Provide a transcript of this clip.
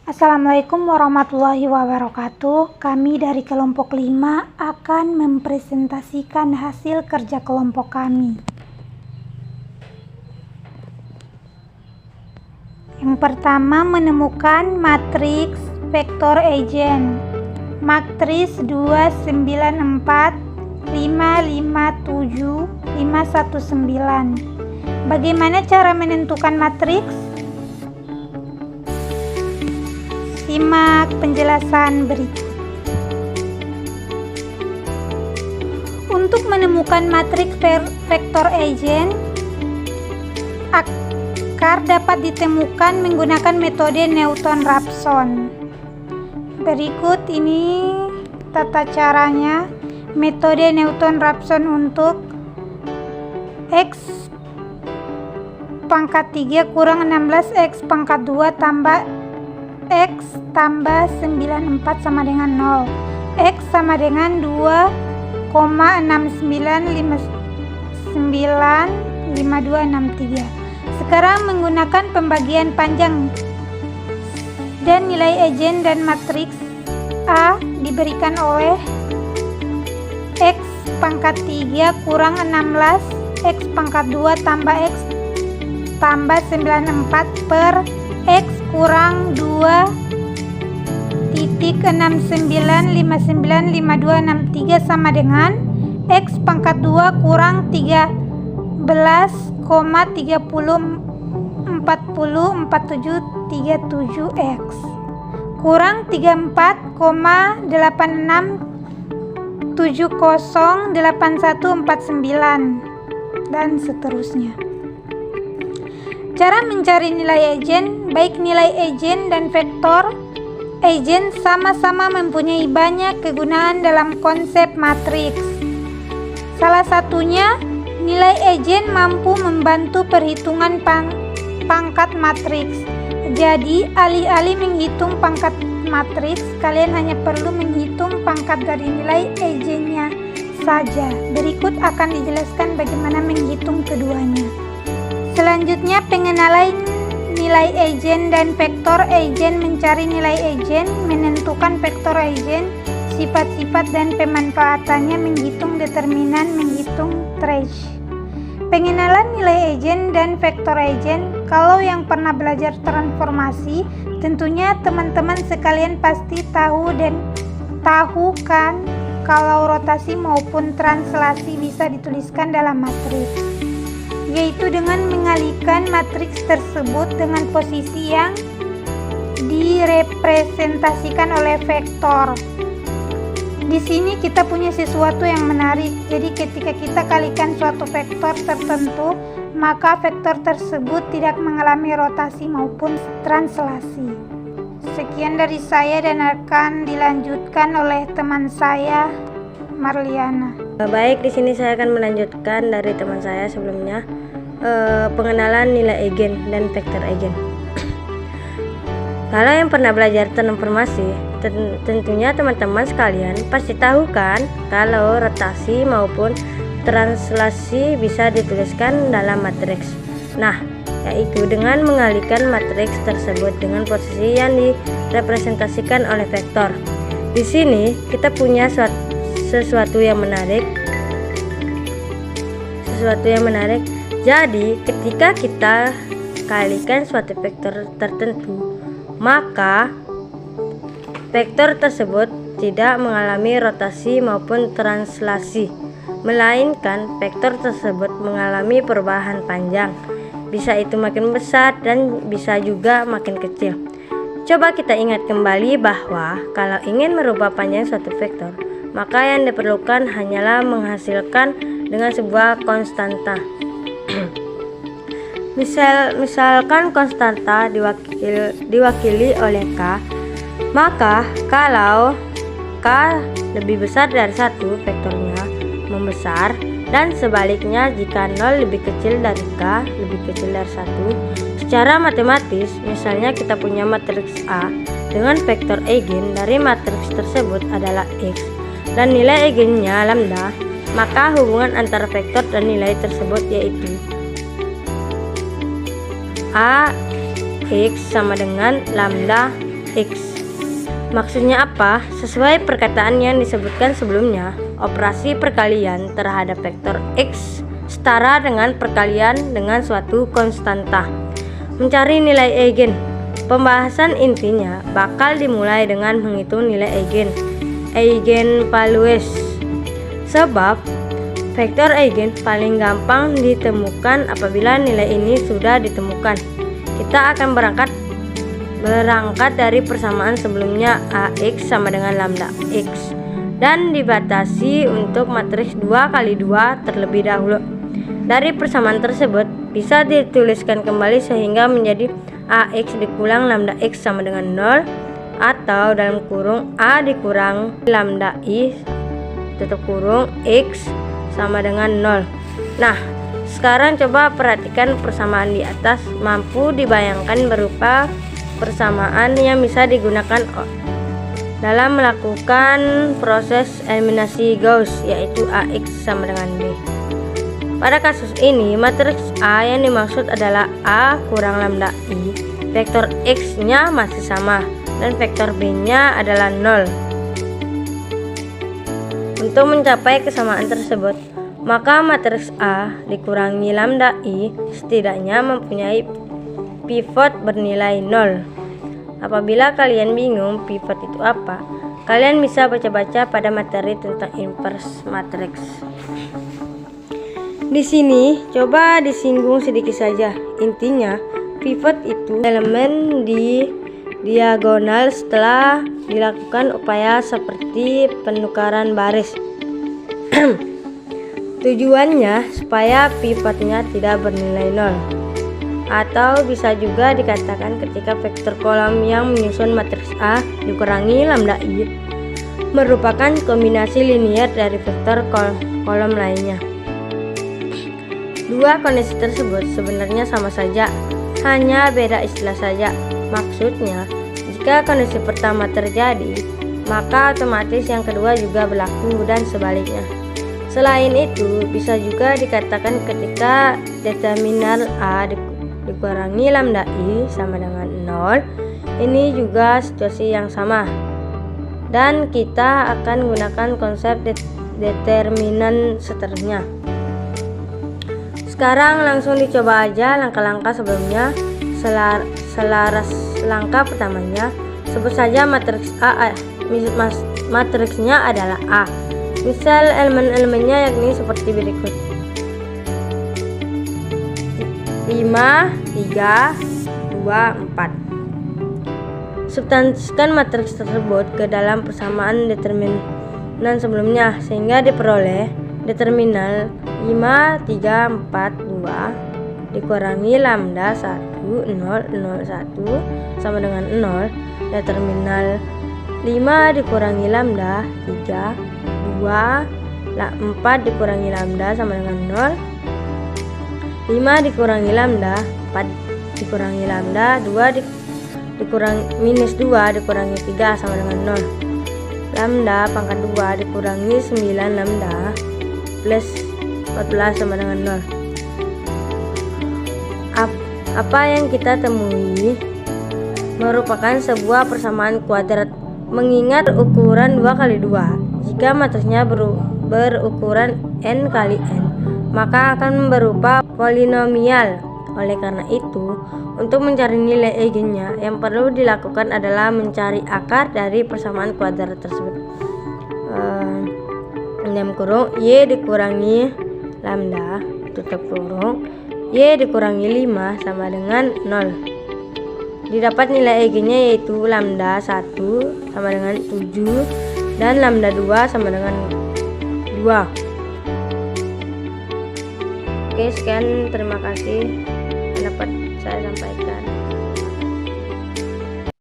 Assalamualaikum warahmatullahi wabarakatuh. Kami dari kelompok 5 akan mempresentasikan hasil kerja kelompok kami. Yang pertama, menemukan matriks vektor eigen. Matriks 294 557 519. Bagaimana cara menentukan matriks? Simak penjelasan berikut. Untuk menemukan matriks vektor eigen, akar dapat ditemukan menggunakan metode Newton-Raphson. Berikut ini tata caranya. Metode Newton-Raphson untuk X pangkat 3 kurang 16 X pangkat 2 tambah X tambah 94 sama dengan 0. X sama dengan 2,69595263. Sekarang menggunakan pembagian panjang dan nilai eigen dan matriks A diberikan oleh X pangkat 3 kurang 16 X pangkat 2 tambah X tambah 94 per X kurang 2,69595263 sama dengan X pangkat 2 kurang 13,40404737X kurang 34,86708149 dan seterusnya. Cara mencari nilai eigen, baik nilai eigen dan vektor eigen sama-sama mempunyai banyak kegunaan dalam konsep matriks. Salah satunya, nilai eigen mampu membantu perhitungan pangkat matriks. Jadi, alih-alih menghitung pangkat matriks, kalian hanya perlu menghitung pangkat dari nilai eigennya saja. Berikut akan dijelaskan bagaimana menghitung keduanya. Selanjutnya, pengenalan nilai eigen dan vektor eigen. Mencari nilai eigen, menentukan vektor eigen, sifat-sifat dan pemanfaatannya, menghitung determinan, menghitung trace. Pengenalan nilai eigen dan vektor eigen. Kalau yang pernah belajar transformasi, tentunya teman-teman sekalian pasti tahu kan kalau rotasi maupun translasi bisa dituliskan dalam matriks, yaitu dengan mengalihkan matriks tersebut dengan posisi yang direpresentasikan oleh vektor. Di sini kita punya sesuatu yang menarik. Jadi ketika kita kalikan suatu vektor tertentu, maka vektor tersebut tidak mengalami rotasi maupun translasi. Sekian dari saya dan akan dilanjutkan oleh teman saya, Marliana. Baik, di sini saya akan melanjutkan dari teman saya sebelumnya, pengenalan nilai eigen dan vektor eigen. Kalau yang pernah belajar transformasi, tentunya teman-teman sekalian pasti tahu kan kalau rotasi maupun translasi bisa dituliskan dalam matriks. Nah, yaitu dengan mengalihkan matriks tersebut dengan posisi yang direpresentasikan oleh vektor. Di sini kita punya sesuatu yang menarik. Jadi, ketika kita kalikan suatu vektor tertentu, maka vektor tersebut tidak mengalami rotasi maupun translasi, melainkan vektor tersebut mengalami perubahan panjang. Bisa itu makin besar dan bisa juga makin kecil. Coba kita ingat kembali bahwa kalau ingin merubah panjang suatu vektor, maka yang diperlukan hanyalah menghasilkan dengan sebuah konstanta. Misalkan konstanta diwakili oleh K, maka kalau K lebih besar dari 1, vektornya membesar, dan sebaliknya jika 0 lebih kecil dari K lebih kecil dari 1. Secara matematis, misalnya kita punya matriks A dengan vektor eigen dari matriks tersebut adalah X dan nilai eigennya lambda, maka hubungan antara vektor dan nilai tersebut yaitu A X sama dengan lambda X. Maksudnya apa? Sesuai perkataan yang disebutkan sebelumnya, operasi perkalian terhadap vektor X setara dengan perkalian dengan suatu konstanta. Mencari nilai eigen. Pembahasan intinya bakal dimulai dengan menghitung nilai eigenvalues. Sebab vektor eigen paling gampang ditemukan apabila nilai ini sudah ditemukan. Kita akan berangkat dari persamaan sebelumnya AX sama dengan lambda X dan dibatasi untuk matriks 2x2 terlebih dahulu. Dari persamaan tersebut bisa dituliskan kembali sehingga menjadi AX dikurang lambda X sama dengan 0 atau dalam kurung A dikurang lambda I tutup kurung X sama dengan 0. Nah, sekarang coba perhatikan persamaan di atas mampu dibayangkan berupa persamaan yang bisa digunakan dalam melakukan proses eliminasi Gauss, yaitu AX sama dengan B. Pada kasus ini, matriks A yang dimaksud adalah A kurang lambda I. Vektor X-nya masih sama dan vektor B-nya adalah 0. Untuk mencapai kesamaan tersebut, maka matriks A dikurangi lambda I setidaknya mempunyai pivot bernilai 0. Apabila kalian bingung pivot itu apa, kalian bisa baca-baca pada materi tentang inverse matrix. Di sini coba disinggung sedikit saja. Intinya, pivot itu elemen di diagonal setelah dilakukan upaya seperti penukaran baris. Tujuannya supaya pivotnya tidak bernilai 0. Atau bisa juga dikatakan ketika vektor kolom yang menyusun matriks A dikurangi lambda I merupakan kombinasi linier dari vektor kolom lainnya. Dua kondisi tersebut sebenarnya sama saja, hanya beda istilah saja. Maksudnya, jika kondisi pertama terjadi, maka otomatis yang kedua juga berlaku dan sebaliknya. Selain itu, bisa juga dikatakan ketika determinal A dikurangi lambda I sama dengan 0, ini juga situasi yang sama. Dan kita akan gunakan konsep determinan seterusnya. Sekarang langsung dicoba aja langkah-langkah sebelumnya. Selaras langkah pertamanya, sebut saja matriks A. Matriksnya adalah A. Misal elemen-elemennya yakni seperti berikut: 5, 3, 2, 4. Substansikan matriks tersebut ke dalam persamaan determinan sebelumnya sehingga diperoleh determinal 5, 3, 4, 2 dikurangi lambda 1, 0, 0, 1 sama dengan 0. Determinal 5 dikurangi lambda 3, 2, 4 dikurangi lambda sama dengan 0. 5 dikurangi lambda 4 dikurangi lambda 2 dikurangi minus 2 dikurangi 3 sama dengan 0. Lambda pangkat 2 dikurangi 9 lambda plus 14 sama dengan 0. Apa yang kita temui merupakan sebuah persamaan kuadrat. Mengingat ukuran 2x2, jika matriksnya berukuran n kali n, maka akan berupa polinomial. Oleh karena itu, untuk mencari nilai eigennya, yang perlu dilakukan adalah mencari akar dari persamaan kuadrat tersebut. Dalam kurung y dikurangi lambda tutup kurung y dikurangi 5 sama dengan 0. Didapat nilai eigennya yaitu lambda 1 sama dengan 7 dan lambda 2 sama dengan 2. Oke, sekian, terima kasih dapat saya sampaikan.